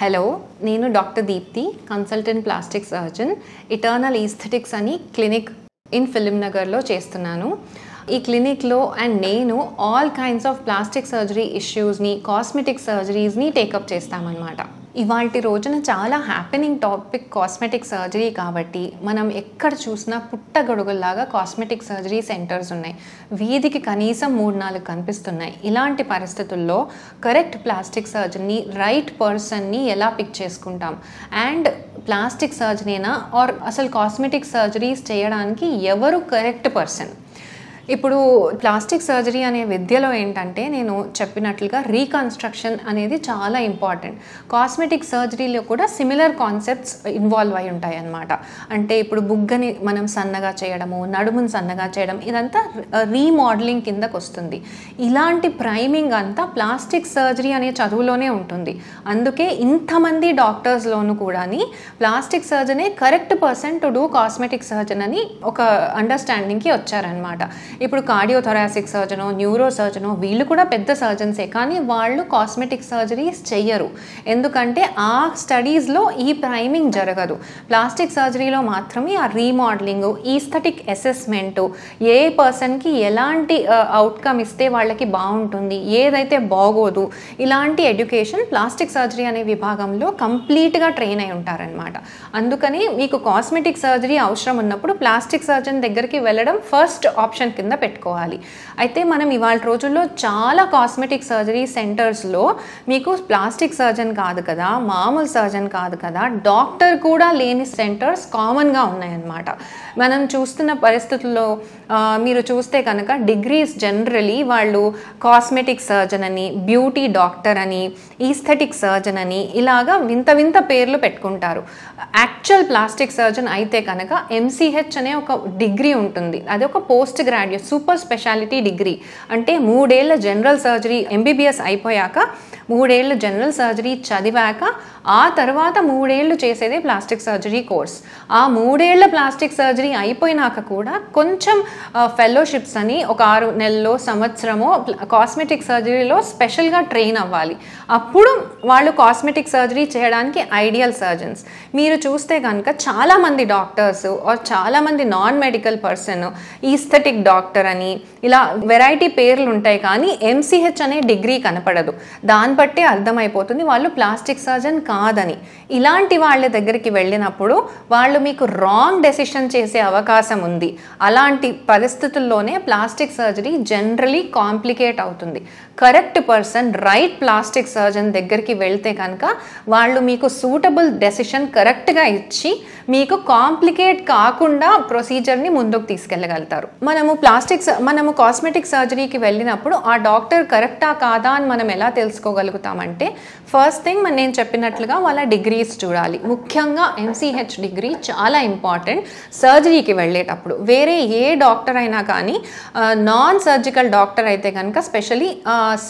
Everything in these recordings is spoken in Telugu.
హలో, నేను doctor Deepti, consultant plastic surgeon. Eternal Aesthetics అని క్లినిక్ ఇన్ ఫిలిం నగర్లో చేస్తున్నాను. ఈ క్లినిక్లో నేను all kinds of plastic surgery ఇష్యూస్ని, కాస్మెటిక్ సర్జరీస్ని టేకప్ చేస్తామన్నమాట. ఇవాల్టి రోజున చాలా హ్యాపెనింగ్ టాపిక్ కాస్మెటిక్ సర్జరీ కాబట్టి మనం ఎక్కడ చూసినా పుట్టగొడుగుల్లాగా కాస్మెటిక్ సర్జరీ సెంటర్స్ ఉన్నాయి. వీధికి కనీసం 3-4 కనిపిస్తున్నాయి. ఇలాంటి పరిస్థితుల్లో కరెక్ట్ ప్లాస్టిక్ సర్జరీని, రైట్ పర్సన్ని ఎలా పిక్ చేసుకుంటాం? అండ్ ప్లాస్టిక్ సర్జరీనా ఆర్ అసలు కాస్మెటిక్ సర్జరీస్ చేయడానికి ఎవరు కరెక్ట్ పర్సన్? ఇప్పుడు ప్లాస్టిక్ సర్జరీ అనే విద్యలో ఏంటంటే నేను చెప్పినట్లుగా రీకన్స్ట్రక్షన్ అనేది చాలా ఇంపార్టెంట్. కాస్మెటిక్ సర్జరీలో కూడా సిమిలర్ కాన్సెప్ట్స్ ఇన్వాల్వ్ అయి ఉంటాయి అన్నమాట. అంటే ఇప్పుడు బుగ్గని మనం సన్నగా చేయడము, నడుముని సన్నగా చేయడం, ఇదంతా రీమోడలింగ్ కిందకు వస్తుంది. ఇలాంటి ప్రైమింగ్ అంతా ప్లాస్టిక్ సర్జరీ అనే చదువులోనే ఉంటుంది. అందుకే ఇంతమంది డాక్టర్స్లోనూ కూడా ప్లాస్టిక్ సర్జనే correct person to do cosmetic surgeon అని ఒక అండర్స్టాండింగ్కి వచ్చారనమాట. ఇప్పుడు కార్డియోథొరాసిక్ సర్జనో, న్యూరో సర్జనో వీళ్ళు కూడా పెద్ద సర్జన్సే, కానీ వాళ్ళు కాస్మెటిక్ సర్జరీస్ చెయ్యరు. ఎందుకంటే ఆ స్టడీస్లో ఈ ప్రైమింగ్ జరగదు. ప్లాస్టిక్ సర్జరీలో మాత్రమే ఆ రీమోడలింగ్, ఈస్థెటిక్ అసెస్మెంటు, ఏ పర్సన్కి ఎలాంటి అవుట్కమ్ ఇస్తే వాళ్ళకి బాగుంటుంది, ఏదైతే బాగోదు, ఇలాంటి ఎడ్యుకేషన్ ప్లాస్టిక్ సర్జరీ అనే విభాగంలో కంప్లీట్గా ట్రైన్ అయి ఉంటారనమాట. అందుకని మీకు కాస్మెటిక్ సర్జరీ అవసరం ఉన్నప్పుడు ప్లాస్టిక్ సర్జన్ దగ్గరికి వెళ్ళడం ఫస్ట్ ఆప్షన్ కింద పెట్టుకోవాలి. అయితే మనం ఇవాళ రోజుల్లో చాలా కాస్మెటిక్ సర్జరీ సెంటర్స్లో మీకు ప్లాస్టిక్ సర్జన్ కాదు కదా, మామూలు సర్జన్ కాదు కదా, డాక్టర్ కూడా లేని సెంటర్స్ కామన్గా ఉన్నాయన్నమాట. మనం చూస్తున్న పరిస్థితుల్లో మీరు చూస్తే కనుక డిగ్రీస్ జనరలీ వాళ్ళు కాస్మెటిక్ సర్జన్ అని, బ్యూటీ డాక్టర్ అని, ఈస్థెటిక్ సర్జన్ అని ఇలాగా వింత వింత పేర్లు పెట్టుకుంటారు. యాక్చువల్ ప్లాస్టిక్ సర్జన్ అయితే కనుక MCH అనే ఒక డిగ్రీ ఉంటుంది. అది ఒక post graduate super speciality degree. అంటే 3 ఏళ్ల జనరల్ సర్జరీ MBBS అయిపోయాక 3 ఏళ్ళు జనరల్ సర్జరీ చదివాక ఆ తర్వాత 3 ఏళ్ళు చేసేదే ప్లాస్టిక్ సర్జరీ కోర్స్. ఆ 3 ఏళ్ల ప్లాస్టిక్ సర్జరీ అయిపోయినాక కూడా కొంచెం ఫెలోషిప్స్ అని ఒక 6 నెలల్లో, సంవత్సరమో కాస్మెటిక్ సర్జరీలో స్పెషల్గా ట్రైన్ అవ్వాలి. అప్పుడు వాళ్ళు కాస్మెటిక్ సర్జరీ చేయడానికి ఐడియల్ సర్జన్స్. మీరు చూస్తే కనుక చాలామంది డాక్టర్స్ ఆర్ చాలామంది non medical person aesthetic doctor అని ఇలా వెరైటీ పేర్లు ఉంటాయి, కానీ MCH అనే డిగ్రీ కనపడదు. దాన్ని బట్టే అర్థమైపోతుంది వాళ్ళు ప్లాస్టిక్ సర్జన్ కాదని. ఇలాంటి వాళ్ళ దగ్గరికి వెళ్ళినప్పుడు వాళ్ళు మీకు రాంగ్ డెసిషన్ చేసే అవకాశం ఉంది. అలాంటి పరిస్థితుల్లోనే ప్లాస్టిక్ సర్జరీ జనరలీ కాంప్లికేట్ అవుతుంది. Correct person, right plastic surgeon దగ్గరికి వెళ్తే కనుక వాళ్ళు మీకు సూటబుల్ డెసిషన్ కరెక్ట్గా ఇచ్చి మీకు కాంప్లికేట్ కాకుండా ప్రొసీజర్ని ముందుకు తీసుకెళ్ళగలుగుతారు. మనము కాస్మెటిక్ సర్జరీకి వెళ్ళినప్పుడు ఆ డాక్టర్ కరెక్టా కాదా అని మనం ఎలా తెలుసుకోగలుగుతామంటే, ఫస్ట్ థింగ్ నేను చెప్పినట్లుగా వాళ్ళ డిగ్రీస్ చూడాలి. ముఖ్యంగా MCH డిగ్రీ చాలా ఇంపార్టెంట్ సర్జరీకి వెళ్ళేటప్పుడు. వేరే ఏ డాక్టర్ అయినా కానీ నాన్ సర్జికల్ డాక్టర్ అయితే కనుక స్పెషలీ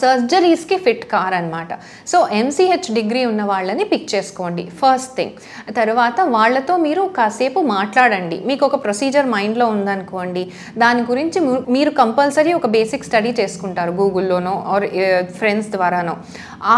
సర్జరీస్కి ఫిట్ కారనమాట. సో MCH డిగ్రీ ఉన్న వాళ్ళని పిక్ చేసుకోండి ఫస్ట్ థింగ్. తర్వాత వాళ్ళతో మీరు కాసేపు మాట్లాడండి. మీకు ఒక ప్రొసీజర్ మైండ్లో ఉందనుకోండి, దాని గురించి మీరు కంపల్సరీ ఒక బేసిక్ స్టడీ చేసుకుంటారు గూగుల్లోనో ఆర్ ఫ్రెండ్స్ ద్వారానో.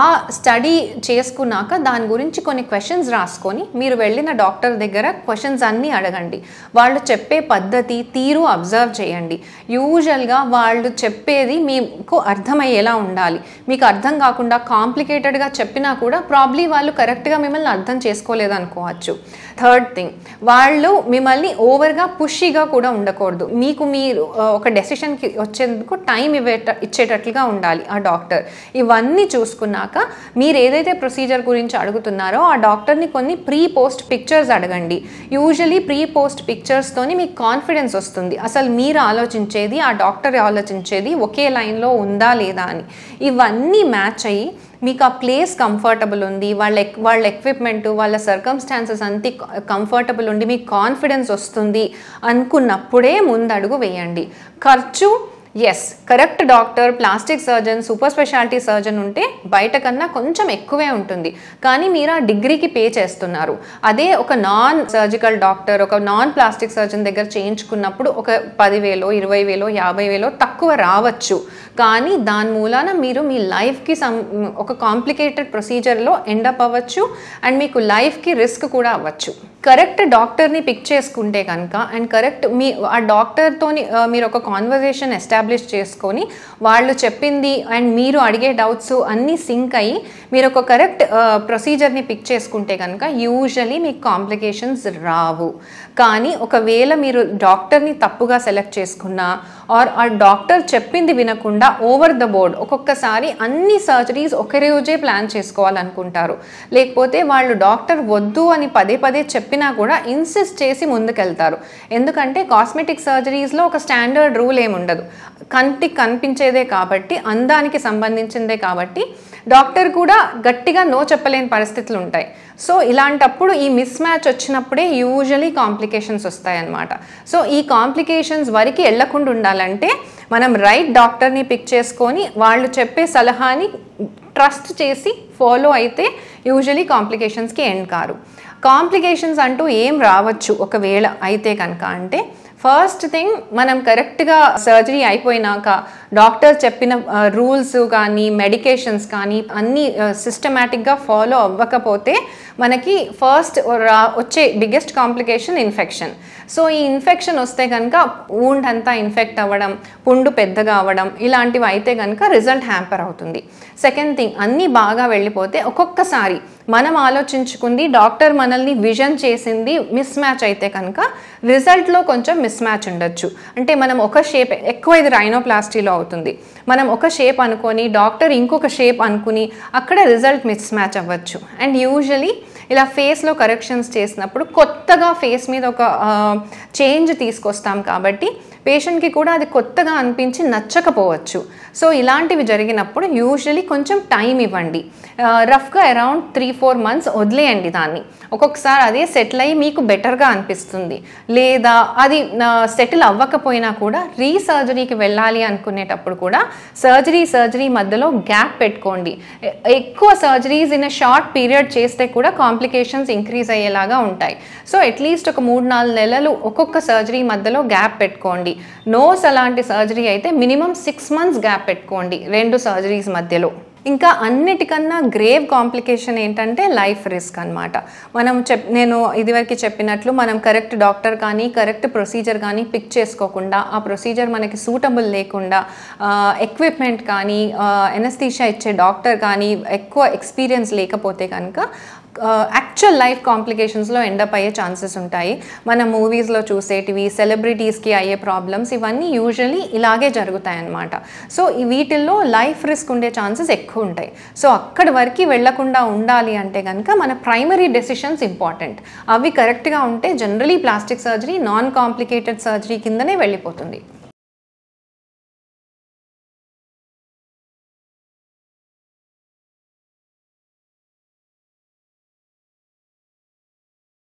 ఆ స్టడీ చేసుకున్నాక దాని గురించి కొన్ని క్వశ్చన్స్ రాసుకొని మీరు వెళ్ళిన డాక్టర్ దగ్గర క్వశ్చన్స్ అన్నీ అడగండి. వాళ్ళు చెప్పే పద్ధతి, తీరు అబ్జర్వ్ చేయండి. యూజువల్గా వాళ్ళు చెప్పేది మీకు అర్థమయ్యేలా ఉండాలి. మీకు అర్థం కాకుండా కాంప్లికేటెడ్గా చెప్పినా కూడా ప్రాబ్లీ వాళ్ళు కరెక్ట్గా మిమ్మల్ని అర్థం చేసుకోలేదనుకోవచ్చు. థర్డ్ థింగ్, వాళ్ళు మిమ్మల్ని ఓవర్గా పుషీగా కూడా ఉండకూడదు. మీరు ఒక డెసిషన్కి వచ్చేందుకు టైం ఇచ్చేటట్లుగా ఉండాలి ఆ డాక్టర్. ఇవన్నీ చూసుకున్నాక మీరు ఏదైతే ప్రొసీజర్ గురించి అడుగుతున్నారో ఆ డాక్టర్ని కొన్ని ప్రీ పోస్ట్ పిక్చర్స్ అడగండి. యూజువలీ ప్రీ పోస్ట్ పిక్చర్స్తోని మీకు కాన్ఫిడెన్స్ వస్తుంది. అసలు మీరు ఆలోచించేది, ఆ డాక్టర్ ఆలోచించేది ఒకే లైన్లో ఉందా లేదా అని. ఇవన్నీ మ్యాచ్ అయ్యి మీకు ఆ ప్లేస్ కంఫర్టబుల్ ఉంది, వాళ్ళ ఎక్విప్మెంటు, వాళ్ళ సర్కమ్స్టాన్సెస్ అంతా కంఫర్టబుల్ ఉండి మీకు కాన్ఫిడెన్స్ వస్తుంది అనుకున్నప్పుడే ముందడుగు వేయండి. ఖర్చు yes, correct doctor, plastic surgeon, super speciality surgeon ఉంటే బయట కన్నా కొంచెం ఎక్కువే ఉంటుంది, కానీ మీరు ఆ డిగ్రీకి పే చేస్తున్నారు. అదే ఒక నాన్ సర్జికల్ డాక్టర్, ఒక నాన్ ప్లాస్టిక్ సర్జన్ దగ్గర చేయించుకున్నప్పుడు ఒక 10,000, 20,000, 50,000 తక్కువ రావచ్చు, కానీ దాని మూలాన మీరు మీ లైఫ్కి ఒక కాంప్లికేటెడ్ ప్రొసీజర్లో ఎండప్ అవ్వచ్చు అండ్ మీకు లైఫ్కి రిస్క్ కూడా అవ్వచ్చు. కరెక్ట్ డాక్టర్ని పిక్ చేసుకుంటే కనుక అండ్ కరెక్ట్ ఆ డాక్టర్తో మీరు ఒక కాన్వర్జేషన్ ఎస్టాబ్లిష్ చేసుకొని వాళ్ళు చెప్పింది అండ్ మీరు అడిగే డౌట్స్ అన్నీ సింక్ అయ్యి మీరు ఒక కరెక్ట్ ప్రొసీజర్ని పిక్ చేసుకుంటే కనుక యూజువలీ మీకు కాంప్లికేషన్స్ రావు. కానీ ఒకవేళ మీరు డాక్టర్ని తప్పుగా సెలెక్ట్ చేసుకున్నా ఆర్ ఆ డాక్టర్ చెప్పింది వినకుండా ఓవర్ ద బోర్డ్ ఒక్కొక్కసారి అన్ని సర్జరీస్ ఒకే రోజే ప్లాన్ చేసుకోవాలనుకుంటారు, లేకపోతే వాళ్ళు డాక్టర్ వద్దు అని పదే పదే చెప్పినా కూడా ఇన్సిస్ట్ చేసి ముందుకెళ్తారు. ఎందుకంటే కాస్మెటిక్ సర్జరీస్లో ఒక స్టాండర్డ్ రూల్ ఏముండదు, కంటికి కనిపించేదే కాబట్టి, అందానికి సంబంధించిందే కాబట్టి డాక్టర్ కూడా గట్టిగా నో చెప్పలేని పరిస్థితులు ఉంటాయి. సో ఇలాంటప్పుడు ఈ మిస్ మ్యాచ్ వచ్చినప్పుడే యూజువలీ కాంప్లికేషన్స్ వస్తాయన్నమాట. సో ఈ కాంప్లికేషన్స్ వరకు వెళ్లకుండా ఉండాలంటే మనం రైట్ డాక్టర్ని పిక్ చేసుకొని వాళ్ళు చెప్పే సలహాని ట్రస్ట్ చేసి ఫాలో అయితే యూజువలీ కాంప్లికేషన్స్కి ఎండ్ కారు. కాంప్లికేషన్స్ అంటూ ఏం రావచ్చు ఒకవేళ అయితే కనుక అంటే, ఫస్ట్ థింగ్ మనం కరెక్ట్గా సర్జరీ అయిపోయినాక డాక్టర్ చెప్పిన రూల్స్ కానీ మెడికేషన్స్ కానీ అన్నీ సిస్టమేటిక్గా ఫాలో అవ్వకపోతే మనకి ఫస్ట్ వచ్చే బిగ్గెస్ట్ కాంప్లికేషన్ ఇన్ఫెక్షన్. సో ఈ ఇన్ఫెక్షన్ వస్తే కనుక వూండ్ అంతా ఇన్ఫెక్ట్ అవ్వడం, పుండు పెద్దగా అవ్వడం ఇలాంటివి అయితే కనుక రిజల్ట్ హ్యాంపర్ అవుతుంది. సెకండ్ థింగ్, అన్నీ బాగా వెళ్ళిపోతే ఒక్కొక్కసారి మనం ఆలోచించుకుంది డాక్టర్ మనల్ని విజన్ చేసింది మిస్ మ్యాచ్ అయితే కనుక రిజల్ట్లో కొంచెం మిస్ మ్యాచ్ ఉండొచ్చు. అంటే మనం ఒక షేప్, ఎక్కువ ఇది రైనోప్లాస్టీలో అవుతుంది, మనం ఒక షేప్ అనుకొని డాక్టర్ ఇంకొక షేప్ అనుకుని అక్కడ రిజల్ట్ మిస్ మ్యాచ్ అవ్వచ్చు. అండ్ యూజువలీ ఇలా ఫేస్లో కరెక్షన్స్ చేసినప్పుడు కొత్తగా ఫేస్ మీద ఒక చేంజ్ తీసుకొస్తాం కాబట్టి పేషెంట్కి కూడా అది కొత్తగా అనిపించి నచ్చకపోవచ్చు. సో ఇలాంటివి జరిగినప్పుడు యూజువలీ కొంచెం టైం ఇవ్వండి, రఫ్గా అరౌండ్ 3-4 months వదిలేయండి దాన్ని. ఒక్కొక్కసారి అదే సెటిల్ అయ్యి మీకు బెటర్గా అనిపిస్తుంది, లేదా అది సెటిల్ అవ్వకపోయినా కూడా రీసర్జరీకి వెళ్ళాలి అనుకునేటప్పుడు కూడా సర్జరీ మధ్యలో గ్యాప్ పెట్టుకోండి. ఎక్కువ సర్జరీస్ ఇన్ షార్ట్ పీరియడ్ చేస్తే కూడా కాంప్లికేషన్స్ ఇంక్రీజ్ అయ్యేలాగా ఉంటాయి. సో అట్లీస్ట్ ఒక 3-4 నెలలు ఒక్కొక్క సర్జరీ మధ్యలో గ్యాప్ పెట్టుకోండి. నోస్ అలాంటి సర్జరీ అయితే మినిమం 6 months గ్యాప్ పెట్టుకోండి 2 సర్జరీస్ మధ్యలో. ఇంకా అన్నిటికన్నా గ్రేవ్ కాంప్లికేషన్ ఏంటంటే లైఫ్ రిస్క్ అనమాట. నేను ఇదివరకు చెప్పినట్లు మనం కరెక్ట్ డాక్టర్ కానీ కరెక్ట్ ప్రొసీజర్ కానీ పిక్ చేసుకోకుండా, ఆ ప్రొసీజర్ మనకి సూటబుల్ లేకుండా, ఎక్విప్మెంట్ కానీ ఎనస్థీషియా ఇచ్చే డాక్టర్ కానీ ఎక్కువ ఎక్స్పీరియన్స్ లేకపోతే కనుక యాక్చువల్ లైఫ్ కాంప్లికేషన్స్లో ఎండప్ అయ్యే ఛాన్సెస్ ఉంటాయి. మన మూవీస్లో చూసేటివి, సెలబ్రిటీస్కి అయ్యే ప్రాబ్లమ్స్ ఇవన్నీ యూజువలీ ఇలాగే జరుగుతాయి అన్నమాట. సో వీటిల్లో లైఫ్ రిస్క్ ఉండే ఛాన్సెస్ ఎక్కువ ఉంటాయి. సో అక్కడి వరకు వెళ్లకుండా ఉండాలి అంటే కనుక మన ప్రైమరీ డెసిషన్స్ ఇంపార్టెంట్. అవి కరెక్ట్గా ఉంటే generally plastic surgery non complicated surgery కిందనే వెళ్ళిపోతుంది.